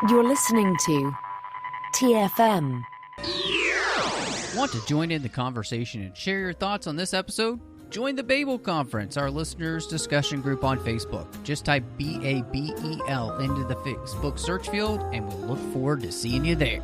You're listening to TFM. Want to join in the conversation and share your thoughts on this episode? Join the Babel Conference, our listeners' discussion group on Facebook. Just type BABEL into the Facebook search field, and we'll look forward to seeing you there.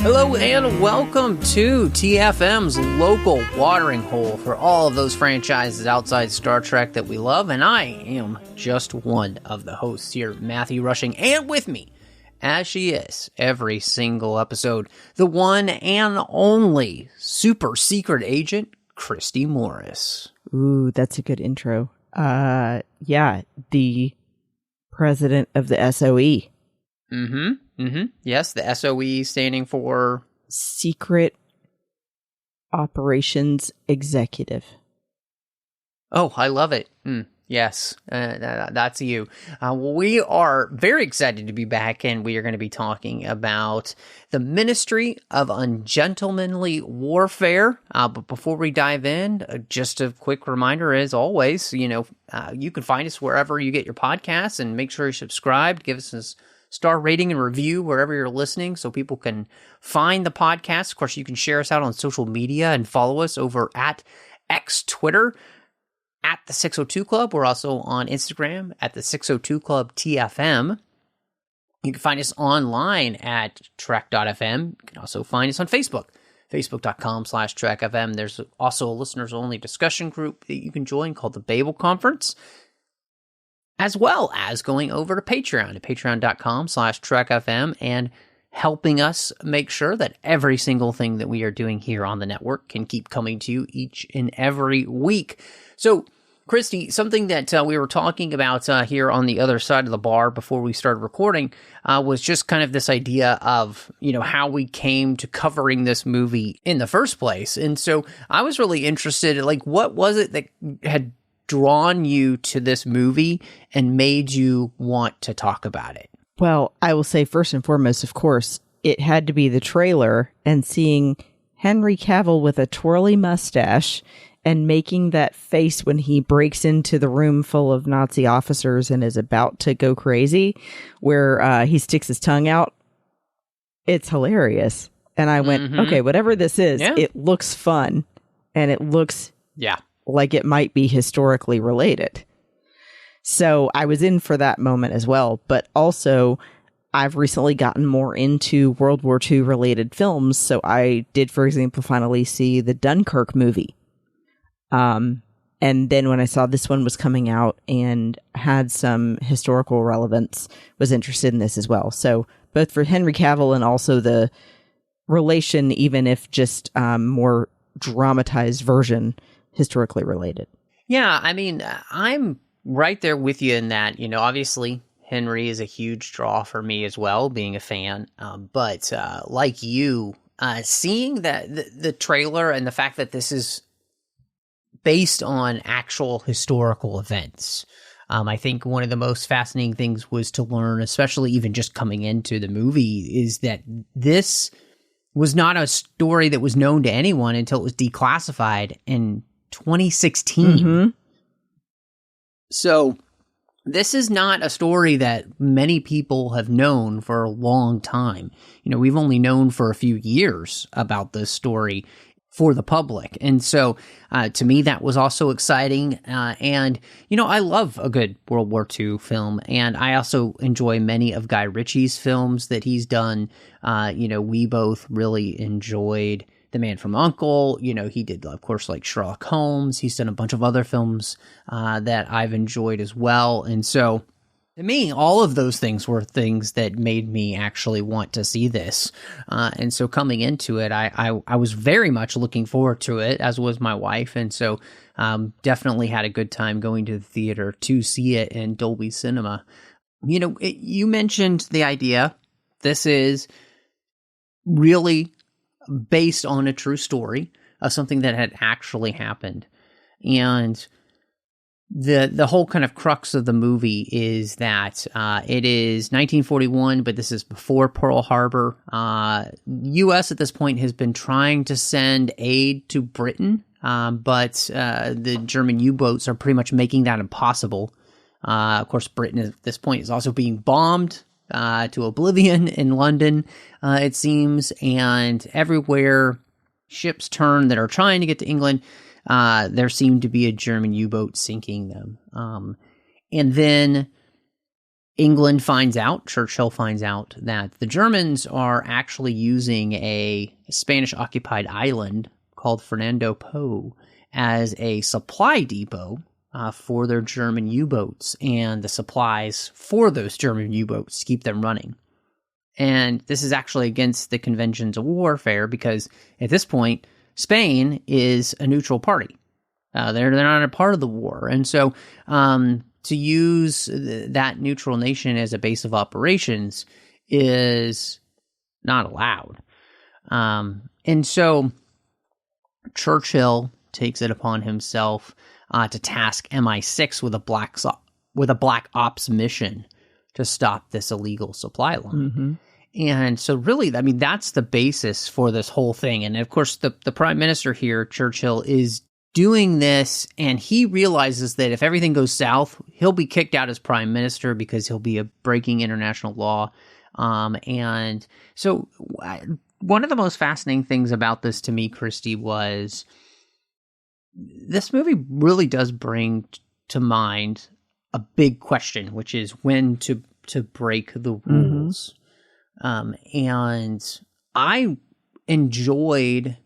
Hello and welcome to TFM's local watering hole for all of those franchises outside Star Trek that we love, and I am just one of the hosts here, Matthew Rushing, and with me, as she is every single episode, the one and only super secret agent, Christy Morris. Ooh, that's a good intro. Yeah, the president of the SOE. Yes, the SOE standing for Secret Operations Executive. Oh, I love it. Yes, that's you. Well, we are very excited to be back, and we are going to be talking about the Ministry of Ungentlemanly Warfare. But before we dive in, just a quick reminder, as always, you can find us wherever you get your podcasts, and make sure you're subscribed. Give us a star rating and review wherever you're listening so people can find the podcast. Of course, you can share us out on social media and follow us over at X Twitter at the 602 Club. We're also on Instagram at the 602 Club TFM. You can find us online at trek.fm. You can also find us on Facebook, facebook.com/trekfm. There's also a listeners-only discussion group that you can join called the Babel Conference, as well as going over to Patreon at patreon.com/trekfm and helping us make sure that every single thing that we are doing here on the network can keep coming to you each and every week. So, Christy, something that we were talking about here on the other side of the bar before we started recording was just kind of this idea of, how we came to covering this movie in the first place. And so I was really interested, what was it that had drawn you to this movie and made you want to talk about it? Well, I will say first and foremost, of course, it had to be the trailer and seeing Henry Cavill with a twirly mustache and making that face when he breaks into the room full of Nazi officers and is about to go crazy, where he sticks his tongue out. It's hilarious. And I went, okay, whatever this is, It looks fun and it looks like it might be historically related. So I was in for that moment as well. But also, I've recently gotten more into World War II related films. So I did, for example, finally see the Dunkirk movie. And then when I saw this one was coming out and had some historical relevance, was interested in this as well. So both for Henry Cavill and also the relation, even if just more dramatized version, historically related. Yeah, I mean, I'm right there with you in that, obviously Henry is a huge draw for me as well, being a fan. But like you, seeing that the trailer and the fact that this is based on actual historical events, I think one of the most fascinating things was to learn, especially even just coming into the movie, is that this was not a story that was known to anyone until it was declassified in 2016. So this is not a story that many people have known for a long time. We've only known for a few years about this story for the public. And so to me, that was also exciting. And, I love a good World War II film. And I also enjoy many of Guy Ritchie's films that he's done. We both really enjoyed The Man from U.N.C.L.E. He did, of course, like Sherlock Holmes. He's done a bunch of other films that I've enjoyed as well. And so to me, all of those things were things that made me actually want to see this. And so coming into it, I was very much looking forward to it, as was my wife. And so definitely had a good time going to the theater to see it in Dolby Cinema. You mentioned the idea. This is really based on a true story of something that had actually happened. And the whole kind of crux of the movie is that it is 1941, but this is before Pearl Harbor. U.S. at this point has been trying to send aid to Britain, but the German U-boats are pretty much making that impossible. Of course, Britain at this point is also being bombed to oblivion in London, it seems, and everywhere ships turn that are trying to get to England, there seemed to be a German U-boat sinking them. And then Churchill finds out that the Germans are actually using a Spanish-occupied island called Fernando Po as a supply depot for their German U-boats and the supplies for those German U-boats to keep them running. And this is actually against the conventions of warfare because at this point, Spain is a neutral party. They're not a part of the war. And so to use that neutral nation as a base of operations is not allowed. And so Churchill takes it upon himself to task MI6 with a black ops mission to stop this illegal supply line. Mm-hmm. And so really, I mean, that's the basis for this whole thing. And of course, the prime minister here, Churchill, is doing this, and he realizes that if everything goes south, he'll be kicked out as prime minister because he'll be breaking international law. And so one of the most fascinating things about this to me, Christy, was this movie really does bring to mind a big question, which is when to break the rules. Mm-hmm. And I enjoyed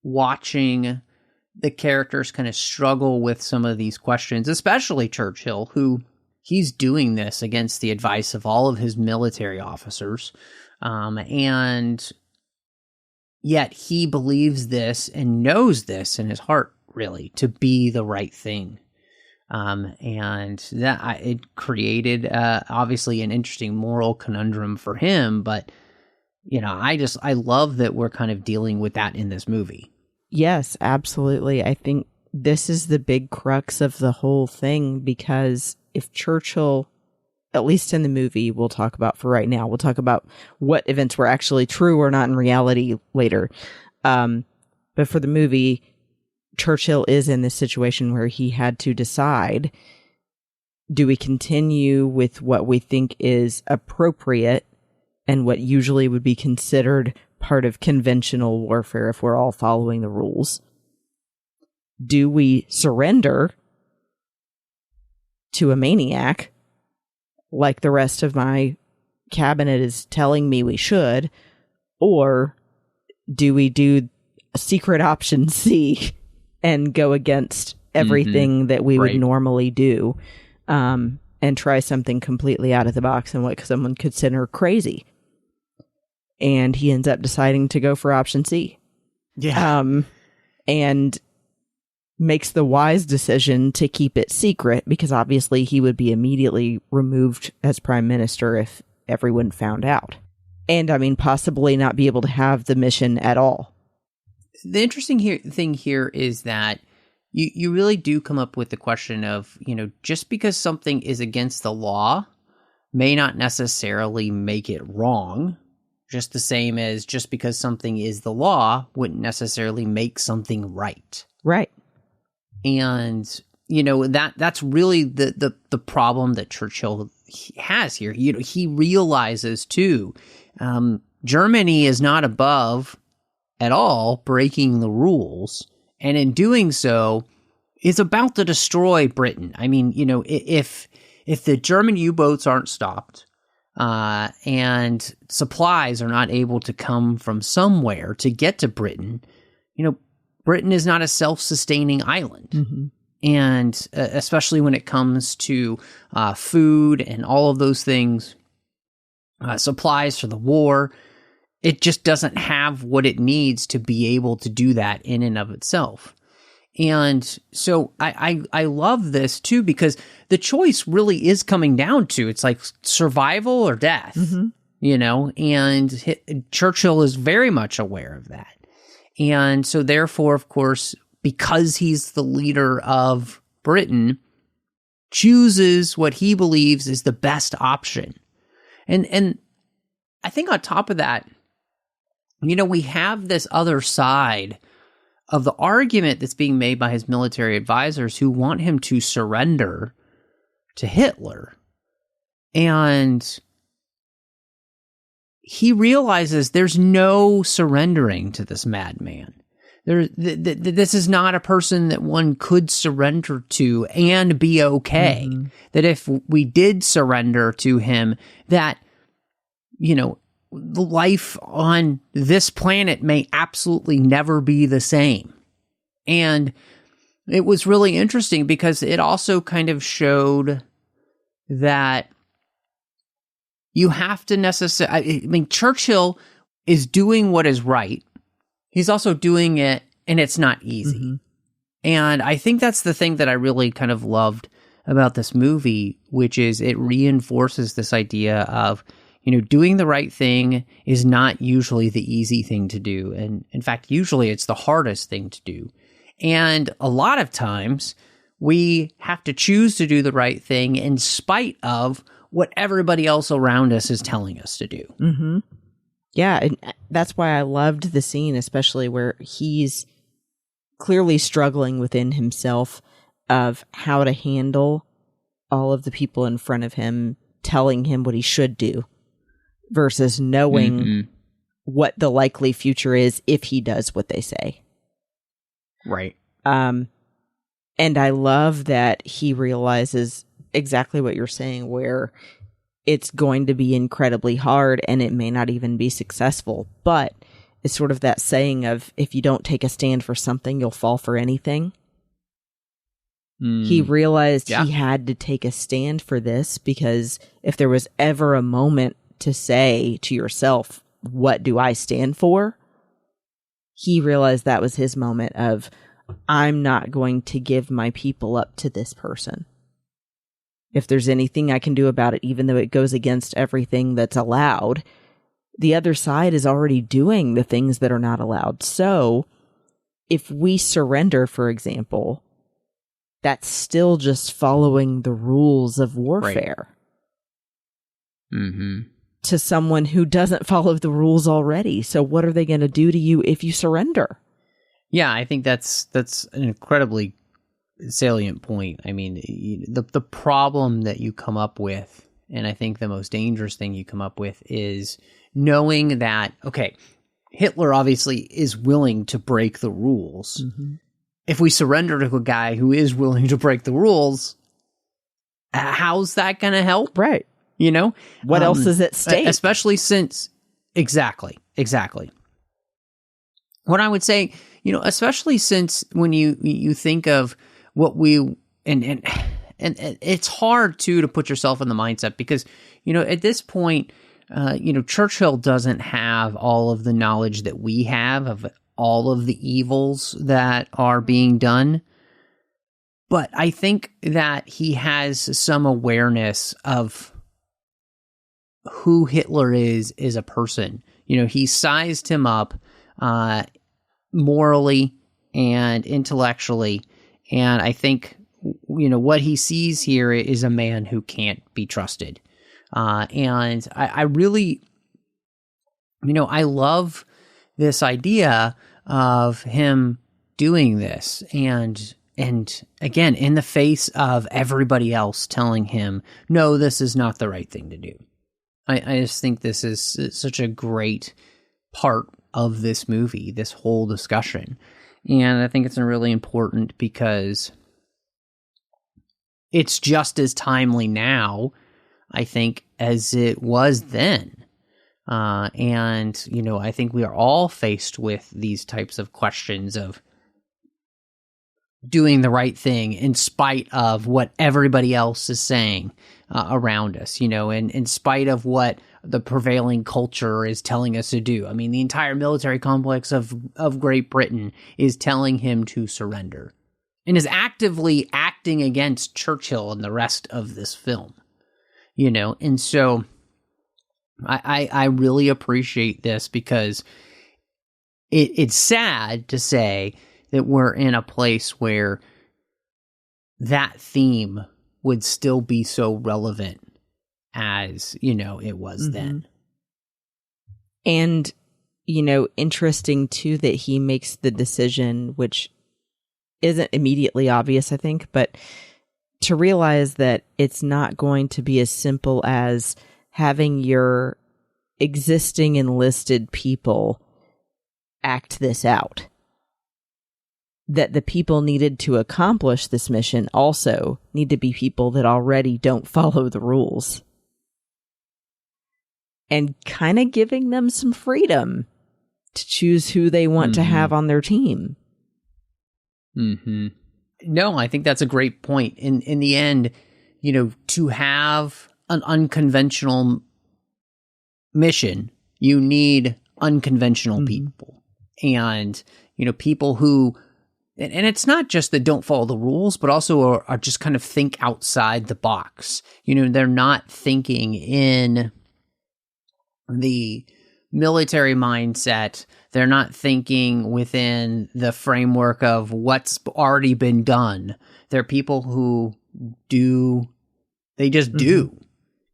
watching the characters kind of struggle with some of these questions, especially Churchill, who he's doing this against the advice of all of his military officers. And yet he believes this and knows this in his heart, really, to be the right thing. And that it created obviously an interesting moral conundrum for him, but you know, I love that we're kind of dealing with that in this movie. Yes, absolutely. I think this is the big crux of the whole thing, because if Churchill, at least in the movie, we'll talk about for right now, we'll talk about what events were actually true or not in reality later. But for the movie, Churchill is in this situation where he had to decide, do we continue with what we think is appropriate and what usually would be considered part of conventional warfare if we're all following the rules? Do we surrender to a maniac like the rest of my cabinet is telling me we should? Or do we do a secret option C and go against everything that we would normally do, and try something completely out of the box and what someone could consider crazy? And he ends up deciding to go for option C. Yeah. And makes the wise decision to keep it secret, because obviously he would be immediately removed as prime minister if everyone found out. And I mean, possibly not be able to have the mission at all. The interesting thing here is that you really do come up with the question of, you know, just because something is against the law may not necessarily make it wrong, just the same as just because something is the law wouldn't necessarily make something right. Right. And, you know, that's really the problem that Churchill has here. You know, he realizes too, Germany is not above at all breaking the rules, and in doing so is about to destroy Britain. I mean, you know, if the German U-boats aren't stopped, and supplies are not able to come from somewhere to get to Britain, you know, Britain is not a self-sustaining island. Mm-hmm. And especially when it comes to food and all of those things, supplies for the war, it just doesn't have what it needs to be able to do that in and of itself. And so I love this too, because the choice really is coming down to, it's like survival or death, you know, and Churchill is very much aware of that. And so therefore, of course, because he's the leader of Britain, chooses what he believes is the best option. And I think on top of that, we have this other side of the argument that's being made by his military advisors who want him to surrender to Hitler. And he realizes there's no surrendering to this madman. This is not a person that one could surrender to and be okay. Mm-hmm. That if we did surrender to him, that, life on this planet may absolutely never be the same. And it was really interesting because it also kind of showed that you have to Churchill is doing what is right. He's also doing it, and it's not easy. Mm-hmm. And I think that's the thing that I really kind of loved about this movie, which is it reinforces this idea of, doing the right thing is not usually the easy thing to do. And in fact, usually it's the hardest thing to do. And a lot of times we have to choose to do the right thing in spite of what everybody else around us is telling us to do. Mm-hmm. Yeah, and that's why I loved the scene, especially where he's clearly struggling within himself of how to handle all of the people in front of him telling him what he should do versus knowing what the likely future is if he does what they say. Right. And I love that he realizes exactly what you're saying, where it's going to be incredibly hard and it may not even be successful. But it's sort of that saying of, if you don't take a stand for something, you'll fall for anything. He realized he had to take a stand for this, because if there was ever a moment to say to yourself, what do I stand for? He realized that was his moment of, I'm not going to give my people up to this person. If there's anything I can do about it, even though it goes against everything that's allowed, the other side is already doing the things that are not allowed. So if we surrender, for example, that's still just following the rules of warfare. Right. Mm-hmm. To someone who doesn't follow the rules already. So what are they going to do to you if you surrender? Yeah, I think that's an incredibly salient point. I mean, the problem that you come up with, and I think the most dangerous thing you come up with, is knowing that, okay, Hitler obviously is willing to break the rules. Mm-hmm. If we surrender to a guy who is willing to break the rules, how's that going to help? Right. What else is at stake? Especially since, exactly. What I would say, especially since when you think of what we, and it's hard to put yourself in the mindset, because, at this point, Churchill doesn't have all of the knowledge that we have of all of the evils that are being done. But I think that he has some awareness of who Hitler is as a person. He sized him up morally and intellectually. And I think, what he sees here is a man who can't be trusted. And I really, I love this idea of him doing this. And again, in the face of everybody else telling him, no, this is not the right thing to do. I just think this is such a great part of this movie, this whole discussion. And I think it's really important because it's just as timely now, I think, as it was then. And, I think we are all faced with these types of questions of doing the right thing in spite of what everybody else is saying around us, and in spite of what the prevailing culture is telling us to do. I mean, the entire military complex of Great Britain is telling him to surrender and is actively acting against Churchill and the rest of this film, and so I really appreciate this, because it's sad to say that we're in a place where that theme would still be so relevant as, it was then. And, interesting too that he makes the decision, which isn't immediately obvious, I think, but to realize that it's not going to be as simple as having your existing enlisted people act this out. That the people needed to accomplish this mission also need to be people that already don't follow the rules. And kind of giving them some freedom to choose who they want to have on their team. No, I think that's a great point. In the end, to have an unconventional mission, you need unconventional people. And, people who, and it's not just that don't follow the rules, but also are just kind of think outside the box. They're not thinking in the military mindset. They're not thinking within the framework of what's already been done. They're people who they just do.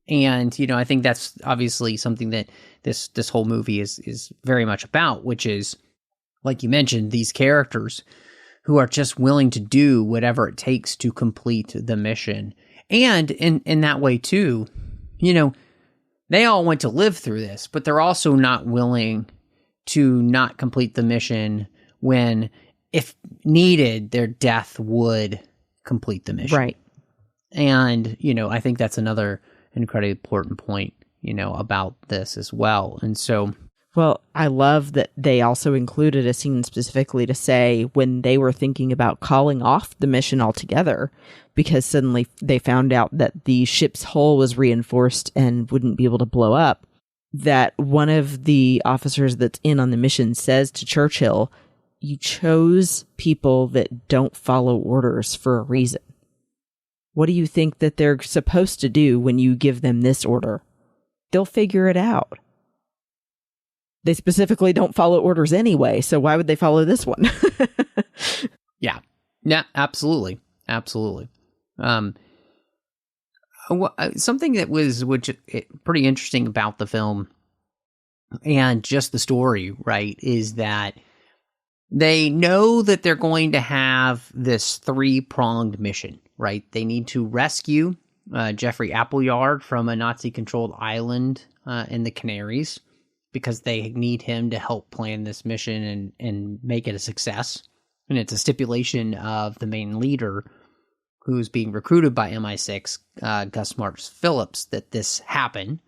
And, I think that's obviously something that this whole movie is very much about, which is, like you mentioned, these characters who are just willing to do whatever it takes to complete the mission. And in that way, too, they all went to live through this, but they're also not willing to not complete the mission when, if needed, their death would complete the mission. Right. And, I think that's another incredibly important point, about this as well. And so... Well, I love that they also included a scene specifically to say when they were thinking about calling off the mission altogether, because suddenly they found out that the ship's hull was reinforced and wouldn't be able to blow up, that one of the officers that's in on the mission says to Churchill, "You chose people that don't follow orders for a reason. What do you think that they're supposed to do when you give them this order? They'll figure it out. They specifically don't follow orders anyway, so why would they follow this one?" Yeah, absolutely. Absolutely. Something that was pretty interesting about the film and just the story, right, is that they know that they're going to have this three-pronged mission, right? They need to rescue Jeffrey Appleyard from a Nazi-controlled island in the Canaries, because they need him to help plan this mission and make it a success. And it's a stipulation of the main leader, who's being recruited by MI6, Gus Marks Phillips, that this happen.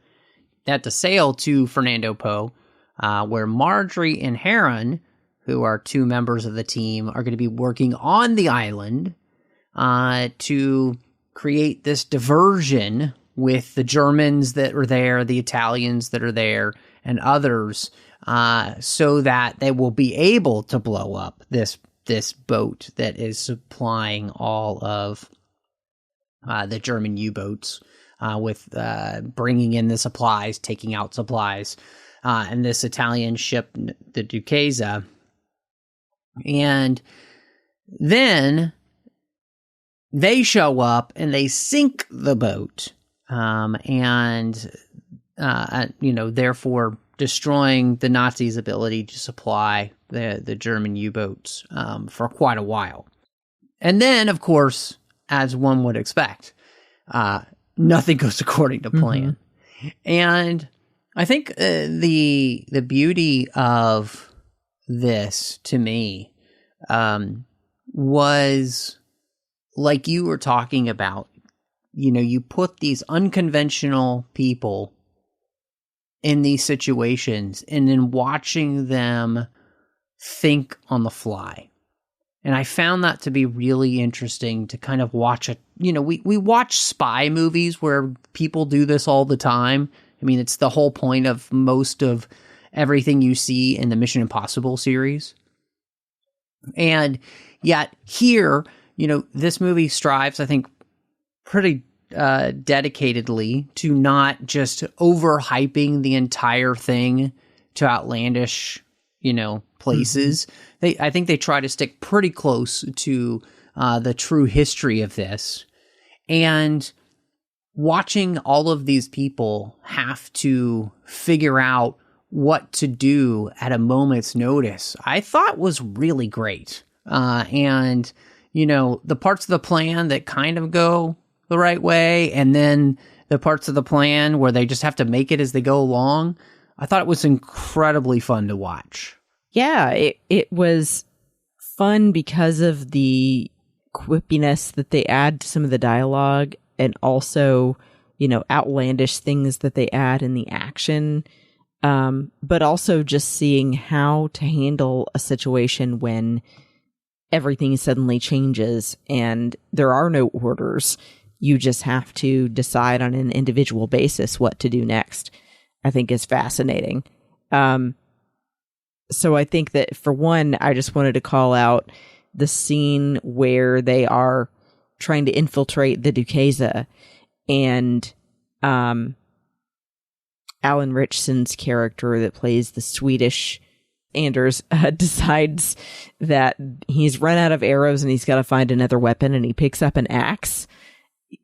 They had to sail to Fernando Po, where Marjorie and Heron, who are two members of the team, are going to be working on the island to create this diversion with the Germans that are there, the Italians that are there, and others, so that they will be able to blow up this boat that is supplying all of the German U-boats with bringing in the supplies, taking out supplies, and this Italian ship, the Duquesa. And then they show up and they sink the boat, therefore destroying the Nazis' ability to supply the German U-boats for quite a while. And then, of course, as one would expect, nothing goes according to plan. And I think the beauty of this, to me, was, like you were talking about, you put these unconventional people in these situations and then watching them think on the fly. And I found that to be really interesting to kind of watch it. We watch spy movies where people do this all the time. I mean, it's the whole point of most of everything you see in the Mission Impossible series. And yet here, this movie strives, I think, pretty dedicatedly to not just overhyping the entire thing to outlandish, places. I think they try to stick pretty close to the true history of this. And watching all of these people have to figure out what to do at a moment's notice, I thought was really great. And, the parts of the plan that kind of go the right way, and then the parts of the plan where they just have to make it as they go along, I thought it was incredibly fun to watch. Yeah, it was fun because of the quippiness that they add to some of the dialogue, and also, outlandish things that they add in the action. But also just seeing how to handle a situation when everything suddenly changes and there are no orders. You just have to decide on an individual basis what to do next, I think is fascinating. So I think that, for one, I just wanted to call out the scene where they are trying to infiltrate the Duquesa, and Alan Richson's character that plays the Swedish Anders decides that he's run out of arrows and he's got to find another weapon, and he picks up an axe.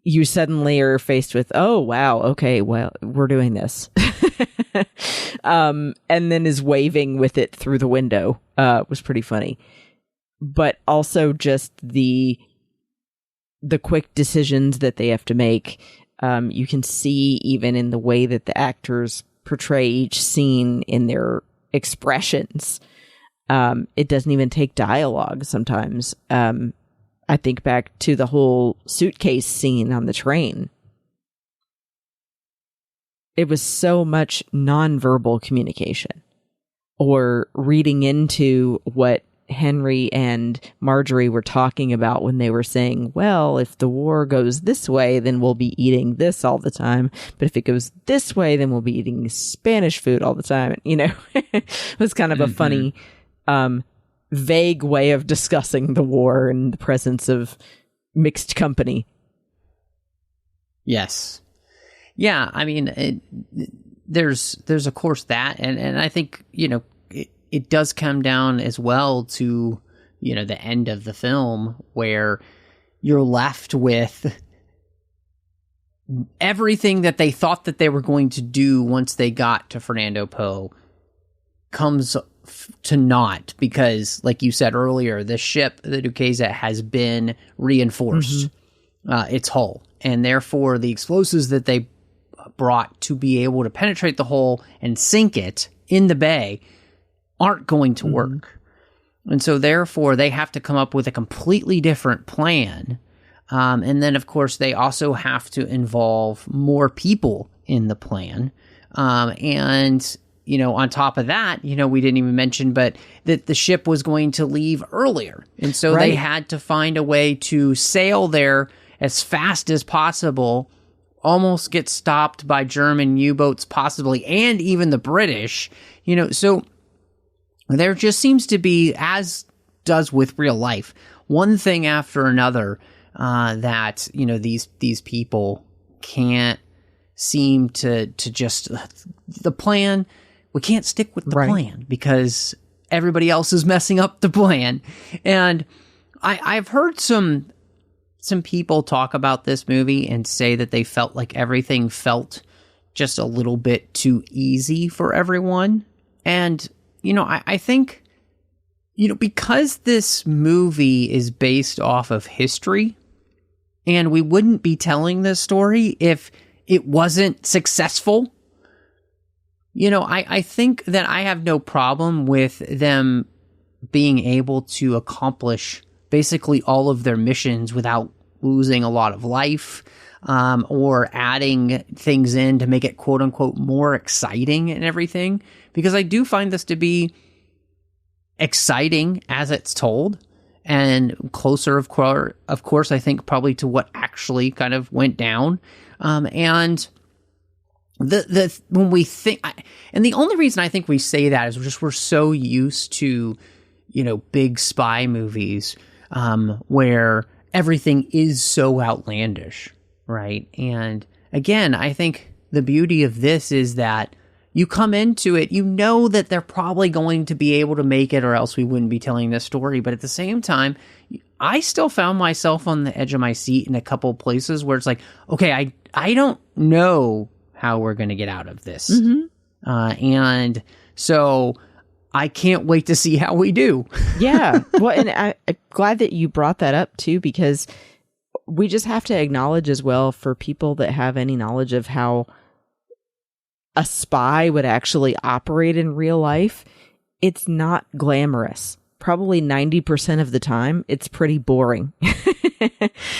You suddenly are faced with, oh, wow, okay, well, we're doing this. And then is waving with it through the window. Was pretty funny. But also just the quick decisions that they have to make. You can see even in the way that the actors portray each scene in their expressions. It doesn't even take dialogue sometimes. I think back to the whole suitcase scene on the train. It was so much nonverbal communication, or reading into what Henry and Marjorie were talking about when they were saying, well, if the war goes this way, then we'll be eating this all the time. But if it goes this way, then we'll be eating Spanish food all the time. It was kind of a funny, vague way of discussing the war in the presence of mixed company. Yes. Yeah, I mean, there's of course that, and I think, it does come down as well to, the end of the film, where you're left with everything that they thought that they were going to do once they got to Fernando Po comes to naught, because, like you said earlier, the ship, the Duquesa, has been reinforced, its hull, and therefore the explosives that they brought to be able to penetrate the hull and sink it in the bay aren't going to work. And so therefore they have to come up with a completely different plan. And then, of course, they also have to involve more people in the plan. And, on top of that, we didn't even mention, but that the ship was going to leave earlier. And so they had to find a way to sail there as fast as possible, almost get stopped by German U-boats possibly, and even the British, so there just seems to be, as does with real life, one thing after another, that, these people can't seem to just, the plan, we can't stick with the plan because everybody else is messing up the plan. And I've heard some people talk about this movie and say that they felt like everything felt just a little bit too easy for everyone. And, I think, because this movie is based off of history, and we wouldn't be telling this story if it wasn't successful. I think that I have no problem with them being able to accomplish basically all of their missions without losing a lot of life, or adding things in to make it quote unquote more exciting and everything, because I do find this to be exciting as it's told, and closer of course I think probably to what actually kind of went down. And when we think, and the only reason I think we say that is just we're so used to, big spy movies, where everything is so outlandish, right? And again, I think the beauty of this is that you come into it, that they're probably going to be able to make it, or else we wouldn't be telling this story. But at the same time, I still found myself on the edge of my seat in a couple of places where it's like, okay, I don't know how we're going to get out of this. And so I can't wait to see how we do. Yeah. Well, and I'm glad that you brought that up too, because we just have to acknowledge as well, for people that have any knowledge of how a spy would actually operate in real life, it's not glamorous. Probably 90% of the time, it's pretty boring.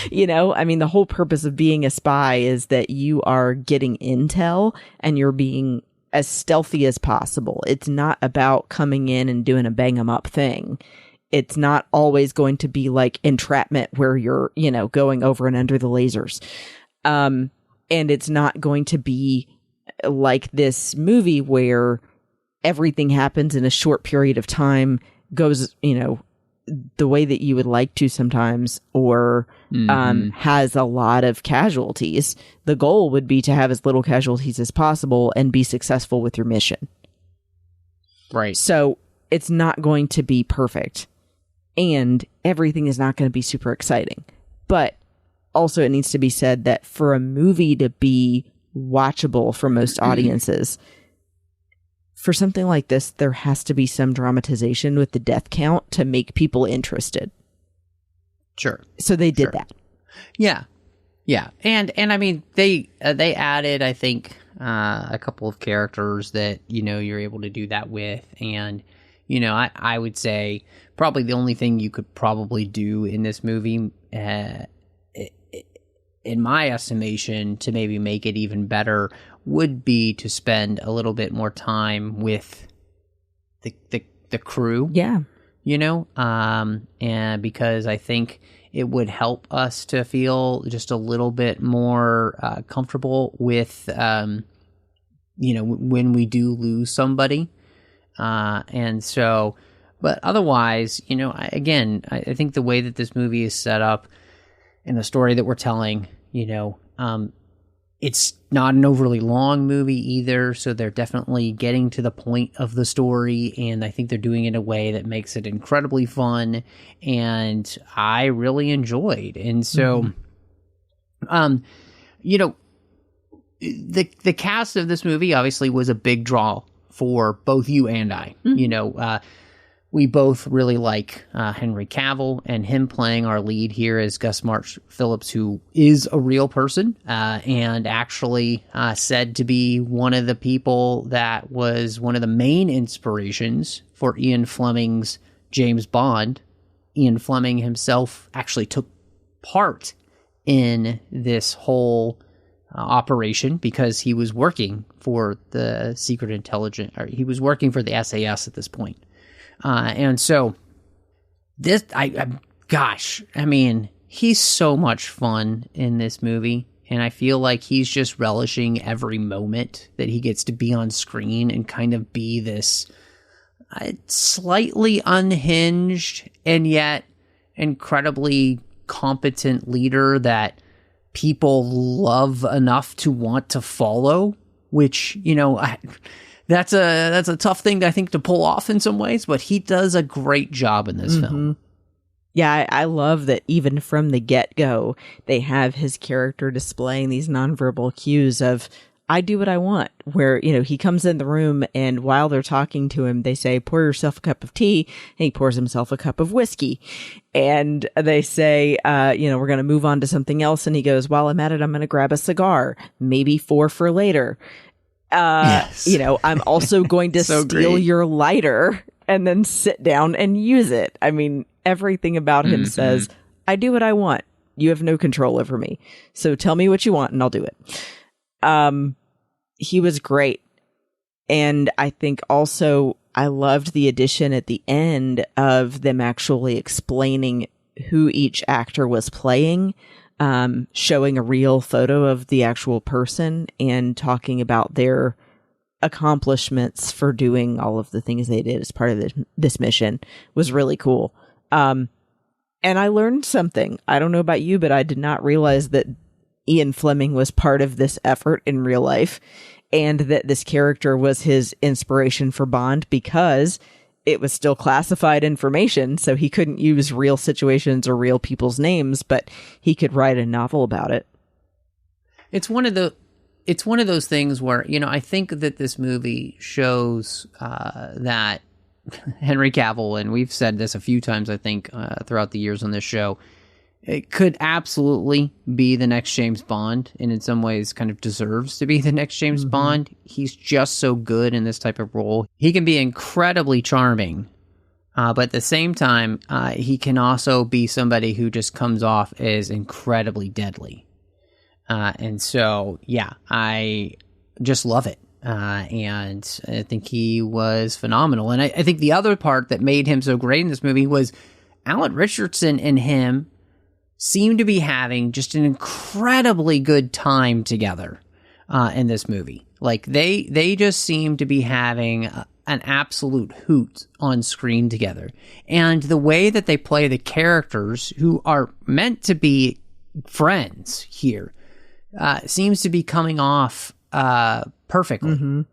You know, I mean, the whole purpose of being a spy is that you are getting intel and you're being as stealthy as possible. It's not about coming in and doing a bang 'em up thing. It's not always going to be like entrapment where you're, you know, going over and under the lasers. And it's not going to be like this movie where everything happens in a short period of time, goes, you know, the way that you would like to sometimes, or has a lot of casualties. The goal would be to have as little casualties as possible and be successful with your mission. Right. So it's not going to be perfect, and everything is not going to be super exciting. But also it needs to be said that for a movie to be watchable for most audiences, for something like this, there has to be some dramatization with the death count to make people interested. Sure. So they did that. Yeah. Yeah. And I mean, they added, I think, a couple of characters that, you know, you're able to do that with. And, you know, I would say probably the only thing you could probably do in this movie, in my estimation, to maybe make it even better would be to spend a little bit more time with the crew. Yeah. You know, and because I think it would help us to feel just a little bit more comfortable with, you know, when we do lose somebody. And so, but otherwise, you know, I think the way that this movie is set up and the story that we're telling, you know, it's not an overly long movie either, so they're definitely getting to the point of the story, and I think they're doing it in a way that makes it incredibly fun, and I really enjoyed. And so, you know, the cast of this movie obviously was a big draw for both you and I. You know, we both really like Henry Cavill, and him playing our lead here is Gus March Phillips, who is a real person and actually said to be one of the people that was one of the main inspirations for Ian Fleming's James Bond. Ian Fleming himself actually took part in this whole operation because he was working for the Secret Intelligence, or he was working for the SAS at this point. And so this, gosh, I mean, he's so much fun in this movie, and I feel like he's just relishing every moment that he gets to be on screen and kind of be this slightly unhinged and yet incredibly competent leader that people love enough to want to follow, which, you know, that's a tough thing, I think, to pull off in some ways, but he does a great job in this film. Yeah, I love that even from the get-go, they have his character displaying these nonverbal cues of, I do what I want, where, you know, he comes in the room and while they're talking to him, they say, pour yourself a cup of tea, and he pours himself a cup of whiskey. And they say, you know, we're going to move on to something else. And he goes, while I'm at it, I'm going to grab a cigar, maybe 4 for later. Yes. You know, I'm also going to steal your lighter and then sit down and use it. I mean, everything about him says, I do what I want. You have no control over me. So tell me what you want and I'll do it. He was great. And I think also I loved the addition at the end of them actually explaining who each actor was playing. Showing a real photo of the actual person and talking about their accomplishments for doing all of the things they did as part of this mission was really cool. And I learned something. I don't know about you, but I did not realize that Ian Fleming was part of this effort in real life, and that this character was his inspiration for Bond, because it was still classified information, so he couldn't use real situations or real people's names, but he could write a novel about it. It's one of those things where, I think that this movie shows that Henry Cavill, and we've said this a few times, I think, throughout the years on this show, it could absolutely be the next James Bond, and in some ways kind of deserves to be the next James Bond. He's just so good in this type of role. He can be incredibly charming, but at the same time, he can also be somebody who just comes off as incredibly deadly. And so, yeah, I just love it. And I think he was phenomenal. And I think the other part that made him so great in this movie was Alan Richardson and him seem to be having just an incredibly good time together in this movie. Like, they just seem to be having an absolute hoot on screen together. And the way that they play the characters, who are meant to be friends here, seems to be coming off perfectly.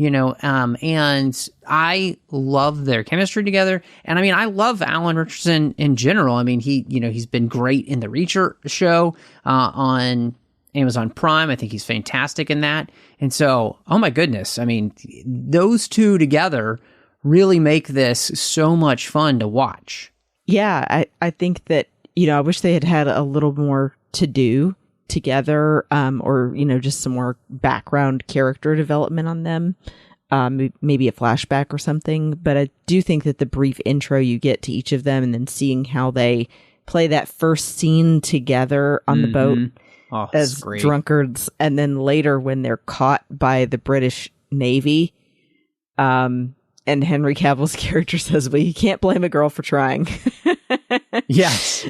And I love their chemistry together. And I mean, I love Alan Richardson in general. I mean, he's been great in the Reacher show on Amazon Prime. I think he's fantastic in that. And so, oh my goodness, I mean, those two together really make this so much fun to watch. Yeah, I think that, I wish they had a little more to do together, or just some more background character development on them, maybe a flashback or something. But I do think that the brief intro you get to each of them, and then seeing how they play that first scene together on the boat as drunkards, and then later when they're caught by the British Navy, and Henry Cavill's character says, "Well, you can't blame a girl for trying." Yes.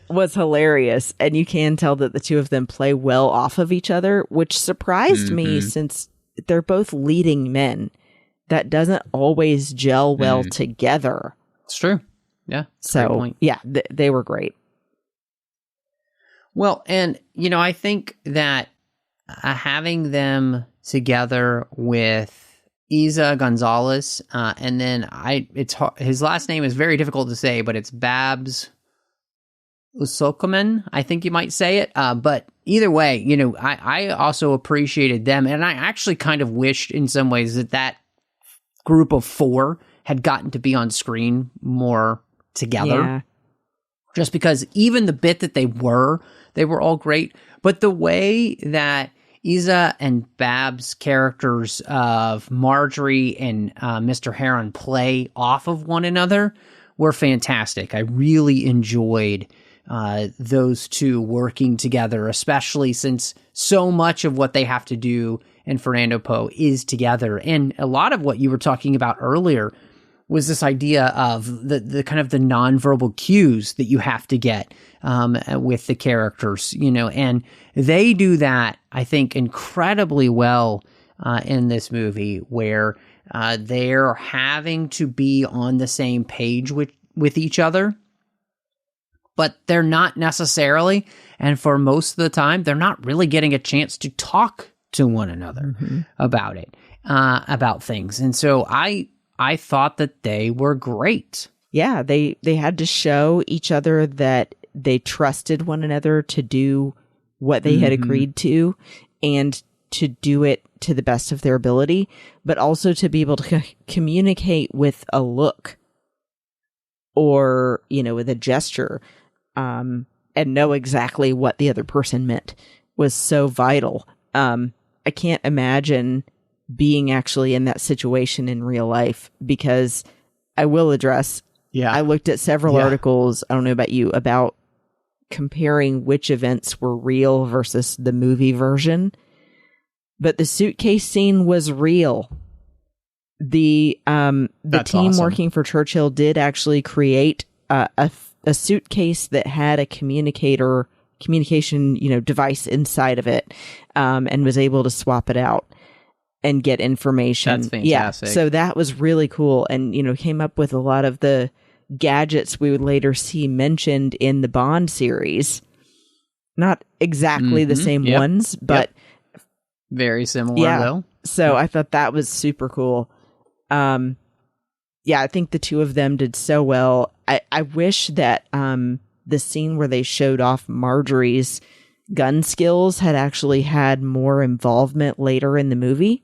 Was hilarious, and you can tell that the two of them play well off of each other, which surprised me, since they're both leading men. That doesn't always gel well together. It's true. Yeah. So, yeah, they were great. Well, and, I think that having them together with Isa Gonzalez, and then his last name is very difficult to say, but it's Babs Usokomen, I think you might say it. But either way, I also appreciated them. And I actually kind of wished in some ways that group of four had gotten to be on screen more together. Yeah. Just because even the bit that they were all great. But the way that Isa and Bab's characters of Marjorie and Mr. Heron play off of one another were fantastic. I really enjoyed those two working together, especially since so much of what they have to do in Fernando Po is together. And a lot of what you were talking about earlier was this idea of the kind of the nonverbal cues that you have to get with the characters, and they do that, I think, incredibly well in this movie, where they're having to be on the same page with each other, but they're not necessarily, and for most of the time, they're not really getting a chance to talk to one another about it, about things. And so I thought that they were great. Yeah, they had to show each other that they trusted one another to do what they had agreed to, and to do it to the best of their ability, but also to be able to communicate with a look or, with a gesture, and know exactly what the other person meant was so vital. I can't imagine being actually in that situation in real life, because I will address, I looked at several articles, I don't know about you, about comparing which events were real versus the movie version. But the suitcase scene was real. The team awesome. Working for Churchill did actually create a suitcase that had a communication, device inside of it, and was able to swap it out and get information. That's fantastic. Yeah, so that was really cool, and came up with a lot of the gadgets we would later see mentioned in the Bond series. Not exactly the same ones, but very similar though. So I thought that was super cool. yeah, I think the two of them did so well. I wish that the scene where they showed off Marjorie's gun skills had actually had more involvement later in the movie,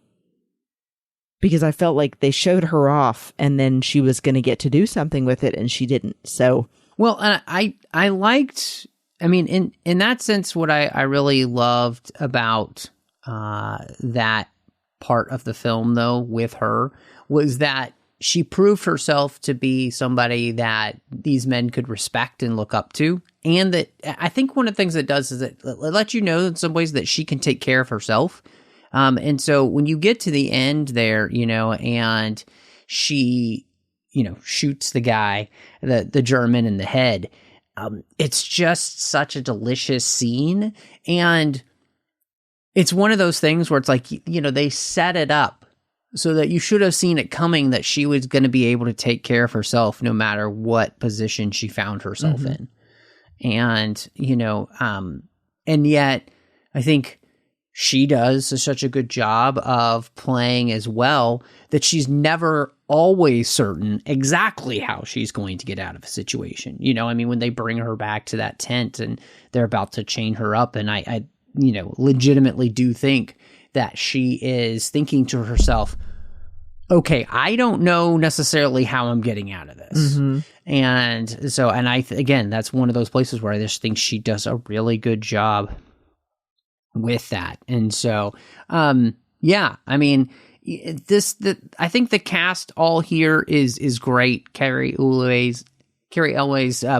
because I felt like they showed her off and then she was going to get to do something with it and she didn't. So, well, I liked, I mean, in that sense, what I really loved about that part of the film, though, with her, was that she proved herself to be somebody that these men could respect and look up to. And that I think one of the things it does is it lets you know in some ways that she can take care of herself. And so when you get to the end there, and she, shoots the guy, the German in the head, it's just such a delicious scene. And it's one of those things where it's like, they set it up so that you should have seen it coming that she was going to be able to take care of herself no matter what position she found herself in. And, and yet I think she does such a good job of playing as well that she's never always certain exactly how she's going to get out of a situation. When they bring her back to that tent and they're about to chain her up, and I legitimately do think that she is thinking to herself, okay, I don't know necessarily how I'm getting out of this. And so, and again, that's one of those places where I just think she does a really good job with that. And so, yeah, I mean, I think the cast all here is great. Carrie Elway's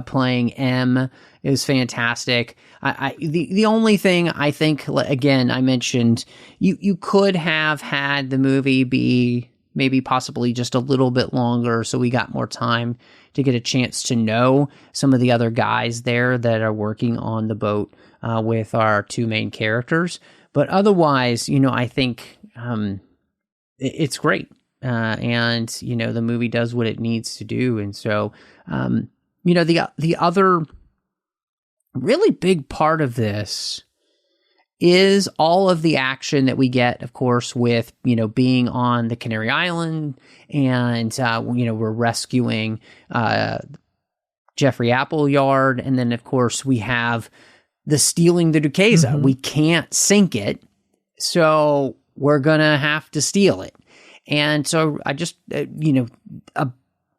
playing M is fantastic. The only thing I think, again, I mentioned, you could have had the movie be maybe possibly just a little bit longer, so we got more time to get a chance to know some of the other guys there that are working on the boat with our two main characters. But otherwise, I think it's great. And, the movie does what it needs to do. And so, the other really big part of this is all of the action that we get, of course, with, being on the Canary Island and, we're rescuing Jeffrey Appleyard. And then, of course, we have the stealing the Duquesa. We can't sink it, so we're going to have to steal it. And so I just, a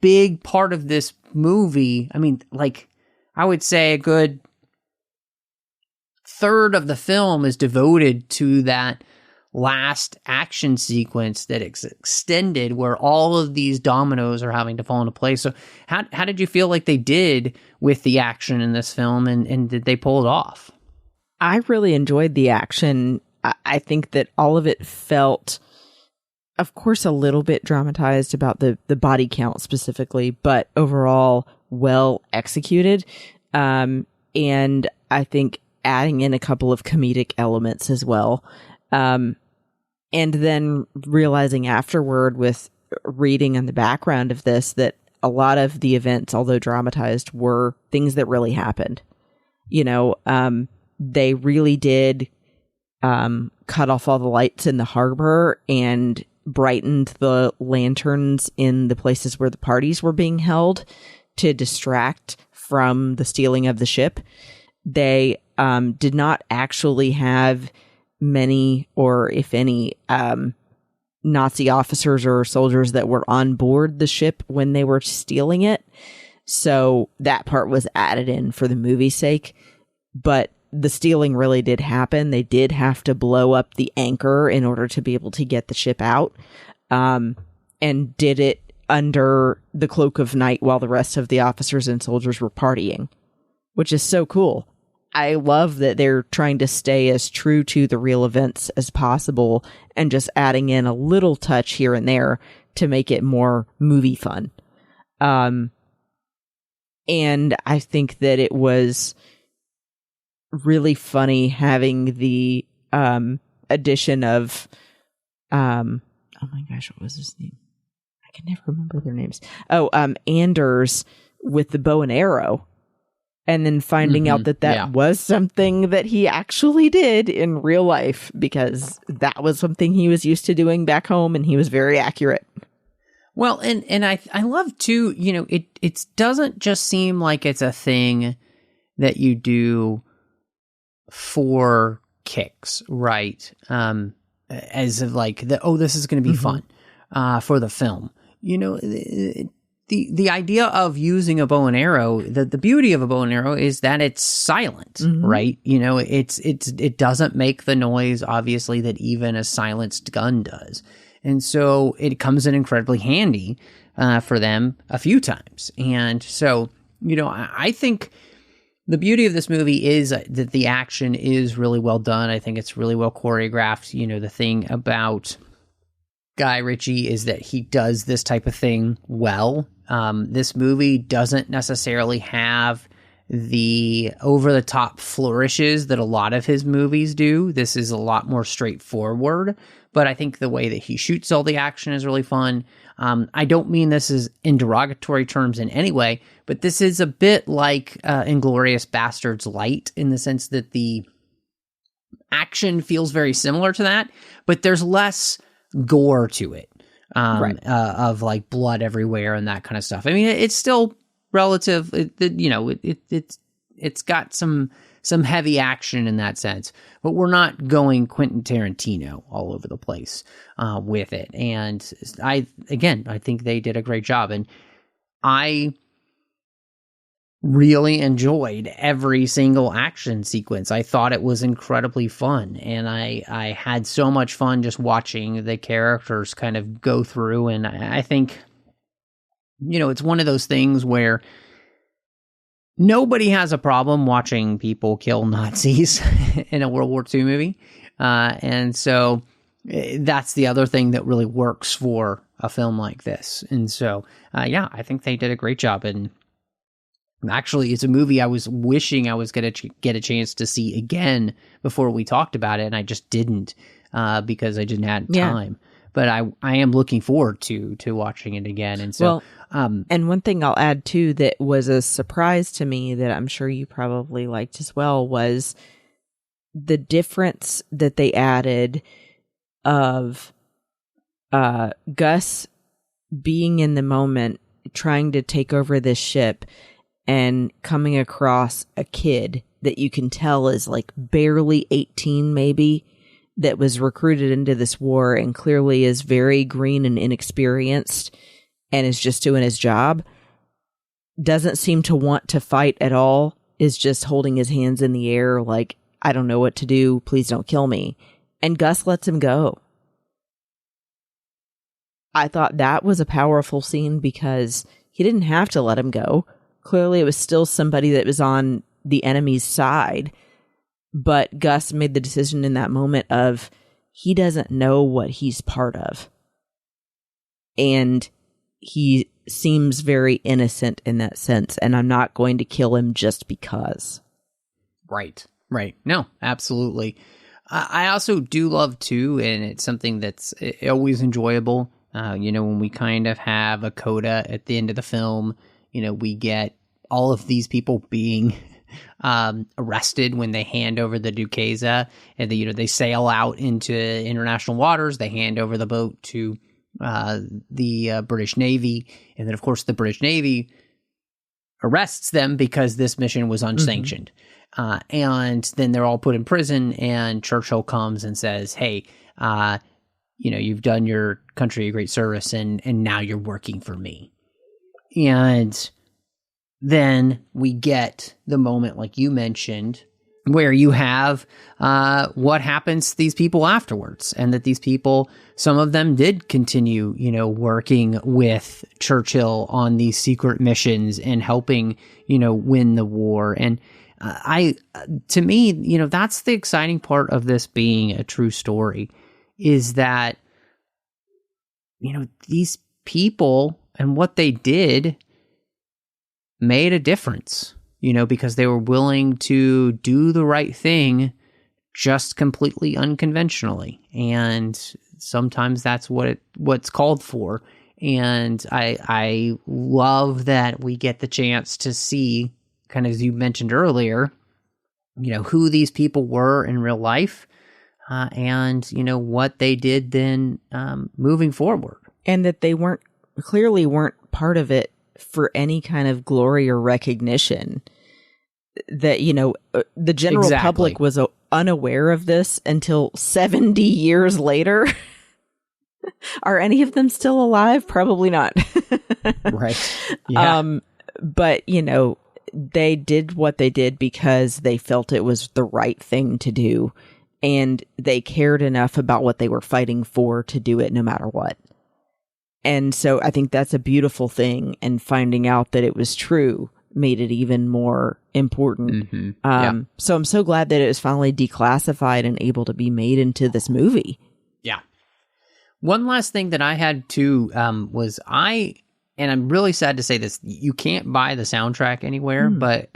big part of this movie, I would say a good third of the film is devoted to that last action sequence that extended where all of these dominoes are having to fall into place. So how did you feel like they did with the action in this film, and did they pull it off? I really enjoyed the action. I think that all of it felt, of course, a little bit dramatized about the body count specifically, but overall well executed. And I think adding in a couple of comedic elements as well. And then realizing afterward with reading on the background of this that a lot of the events, although dramatized, were things that really happened. They really did cut off all the lights in the harbor and brightened the lanterns in the places where the parties were being held to distract from the stealing of the ship. They did not actually have many, or if any, Nazi officers or soldiers that were on board the ship when they were stealing it. So that part was added in for the movie's sake. But the stealing really did happen. They did have to blow up the anchor in order to be able to get the ship out, and did it under the cloak of night while the rest of the officers and soldiers were partying, which is so cool. I love that they're trying to stay as true to the real events as possible and just adding in a little touch here and there to make it more movie fun. And I think that it was really funny having the addition of oh my gosh, what was his name? I can never remember their names. Anders with the bow and arrow, and then finding out that was something that he actually did in real life, because that was something he was used to doing back home, and he was very accurate. Well, and I love too, it doesn't just seem like it's a thing that you do for kicks, right? As of like this is going to be fun for the film. The idea of using a bow and arrow, the beauty of a bow and arrow is that it's silent, right? It doesn't make the noise, obviously, that even a silenced gun does. And so it comes in incredibly handy for them a few times. And so, I think the beauty of this movie is that the action is really well done. I think it's really well choreographed. The thing about Guy Ritchie is that he does this type of thing well. This movie doesn't necessarily have the over-the-top flourishes that a lot of his movies do. This is a lot more straightforward, but I think the way that he shoots all the action is really fun. I don't mean this is in derogatory terms in any way, but this is a bit like Inglourious Bastards light in the sense that the action feels very similar to that, but there's less gore to it, of like blood everywhere and that kind of stuff. I mean, it's still relative, it's got some heavy action in that sense, but we're not going Quentin Tarantino all over the place with it. And I think they did a great job, and I really enjoyed every single action sequence. I thought it was incredibly fun, and I had so much fun just watching the characters kind of go through. And I think, it's one of those things where nobody has a problem watching people kill Nazis in a World War II movie. And so that's the other thing that really works for a film like this. And so, I think they did a great job. And actually, it's a movie I was wishing I was going to get a chance to see again before we talked about it, and I just didn't because I didn't have time. But I am looking forward to watching it again. And so, and one thing I'll add too that was a surprise to me that I'm sure you probably liked as well was the difference that they added of Gus being in the moment, trying to take over this ship, and coming across a kid that you can tell is like barely 18 maybe, that was recruited into this war and clearly is very green and inexperienced and is just doing his job, doesn't seem to want to fight at all, is just holding his hands in the air like, I don't know what to do, please don't kill me. And Gus lets him go. I thought that was a powerful scene because he didn't have to let him go. Clearly, it was still somebody that was on the enemy's side. But Gus made the decision in that moment of he doesn't know what he's part of. And he seems very innocent in that sense. And I'm not going to kill him just because. Right. No, absolutely. I also do love, too, and it's something that's always enjoyable. When we kind of have a coda at the end of the film, we get all of these people being arrested when they hand over the Duquesa, and they sail out into international waters. They hand over the boat to the British Navy, and then of course the British Navy arrests them because this mission was unsanctioned. And then they're all put in prison, and Churchill comes and says, "Hey, you've done your country a great service, and now you're working for me." And then we get the moment, like you mentioned, where you have what happens to these people afterwards, and that these people, some of them did continue, working with Churchill on these secret missions and helping, win the war. And to me, that's the exciting part of this being a true story, is that, these people and what they did made a difference, because they were willing to do the right thing just completely unconventionally. And sometimes that's what's called for. And I love that we get the chance to see, kind of as you mentioned earlier, who these people were in real life, and what they did then moving forward. And that they weren't clearly weren't part of it for any kind of glory or recognition. That, the general public was unaware of this until 70 years later. Are any of them still alive? Probably not. Right. Yeah. But, they did what they did because they felt it was the right thing to do. And they cared enough about what they were fighting for to do it no matter what. And so I think that's a beautiful thing. And finding out that it was true made it even more important. Mm-hmm. So I'm so glad that it was finally declassified and able to be made into this movie. Yeah. One last thing that I had too was and I'm really sad to say this, you can't buy the soundtrack anywhere, but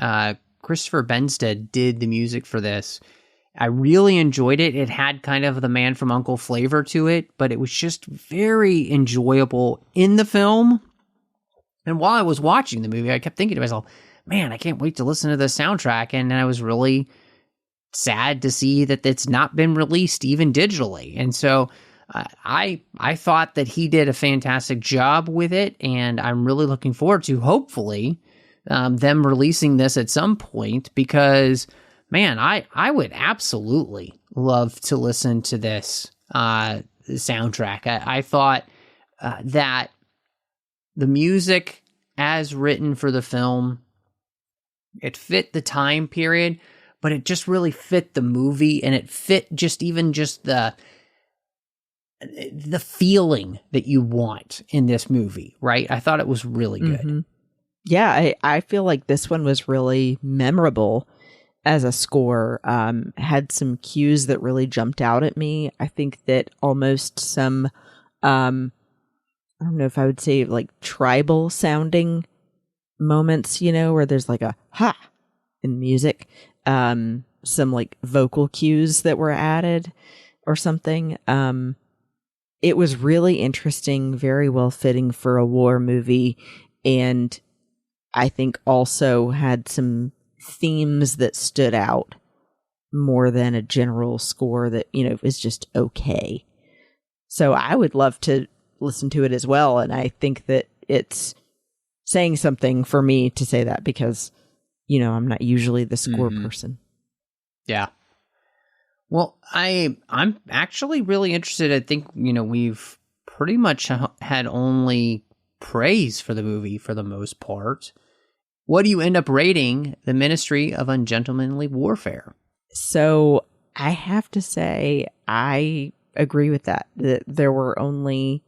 Christopher Benstead did the music for this. I really enjoyed it. It had kind of the Man from U.N.C.L.E. flavor to it, but it was just very enjoyable in the film. And while I was watching the movie, I kept thinking to myself, man, I can't wait to listen to the soundtrack. And I was really sad to see that it's not been released even digitally. And so I thought that he did a fantastic job with it. And I'm really looking forward to, hopefully, them releasing this at some point, because, man, I would absolutely love to listen to this soundtrack. I thought that the music as written for the film, it fit the time period, but it just really fit the movie, and it fit just the feeling that you want in this movie, right? I thought it was really good. Mm-hmm. Yeah, I feel like this one was really memorable as a score. Had some cues that really jumped out at me. I think that almost some I don't know if I would say like tribal sounding moments, where there's like a ha in music, some like vocal cues that were added or something. It was really interesting, very well fitting for a war movie. And I think also had some themes that stood out more than a general score that, is just okay. So I would love to listen to it as well. And I think that it's saying something for me to say that, because, I'm not usually the score person. Yeah. Well, I'm actually really interested. I think, we've pretty much had only praise for the movie for the most part. What do you end up rating the Ministry of Ungentlemanly Warfare? So I have to say, I agree with that there were only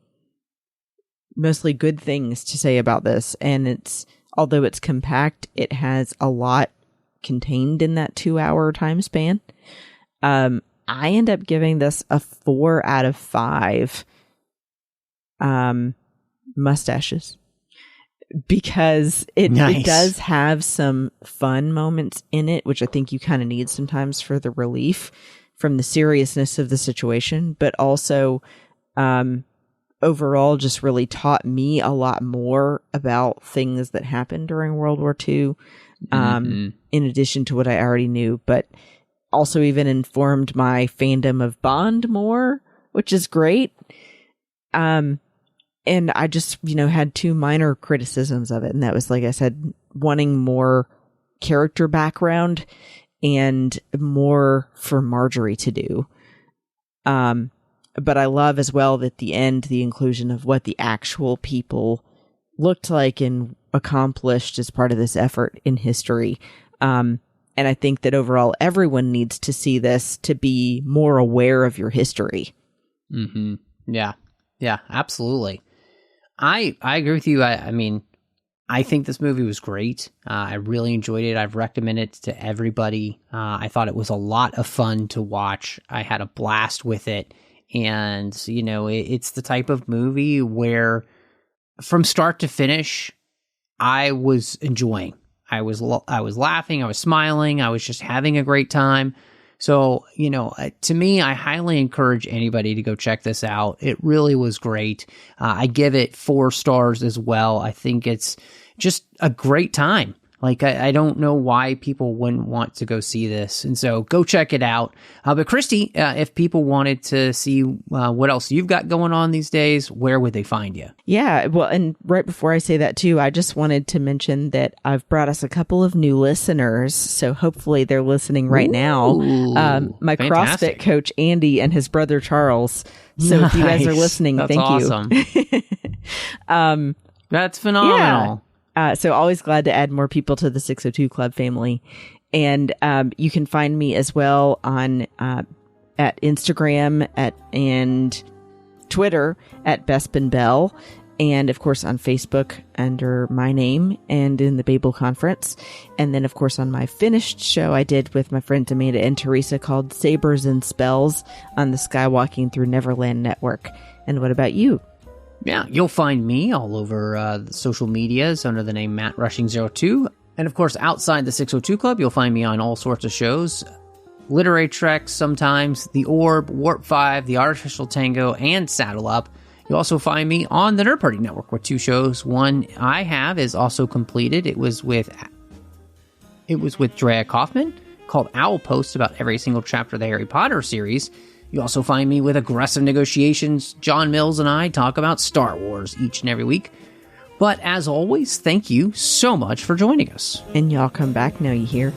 mostly good things to say about this. And although it's compact, it has a lot contained in that 2-hour time span. I end up giving this a 4 out of 5 mustaches, because it does have some fun moments in it, which I think you kind of need sometimes for the relief from the seriousness of the situation, but also overall just really taught me a lot more about things that happened during World War II, in addition to what I already knew, but also even informed my fandom of Bond more, which is great. And I just, had 2 minor criticisms of it. And that was, like I said, wanting more character background and more for Marjorie to do. But I love as well that the end, the inclusion of what the actual people looked like and accomplished as part of this effort in history. And I think that overall, everyone needs to see this to be more aware of your history. Mm-hmm. Yeah. Yeah, absolutely. I agree with you. I mean, I think this movie was great. I really enjoyed it. I've recommended it to everybody. I thought it was a lot of fun to watch. I had a blast with it. And, it's the type of movie where from start to finish, I was enjoying. I was laughing. I was smiling. I was just having a great time. So, to me, I highly encourage anybody to go check this out. It really was great. I give it 4 stars as well. I think it's just a great time. Like, I don't know why people wouldn't want to go see this. And so go check it out. But Christy, if people wanted to see what else you've got going on these days, where would they find you? Yeah, well, and right before I say that too, I just wanted to mention that I've brought us a couple of new listeners. So hopefully they're listening right now. My fantastic. CrossFit coach, Andy, and his brother, Charles. So if you guys are listening, That's thank awesome. you. That's phenomenal. So always glad to add more people to the 602 Club family. And you can find me as well on at Instagram and Twitter at Bespin Bell, and of course on Facebook under my name and in the Babel Conference. And then of course on my finished show I did with my friends Amanda and Teresa called Sabers and Spells on the Skywalking Through Neverland Network. And what about you? Yeah, you'll find me all over the social medias under the name Matt Rushing02. And of course, outside the 602 Club, you'll find me on all sorts of shows. Literary Treks sometimes, The Orb, Warp 5, The Artificial Tango, and Saddle Up. You'll also find me on the Nerd Party Network with 2 shows. One I have is also completed. It was with Drea Kaufman, called Owl Post, about every single chapter of the Harry Potter series. You also find me with Aggressive Negotiations. John Mills and I talk about Star Wars each and every week. But as always, thank you so much for joining us. And y'all come back now, you hear?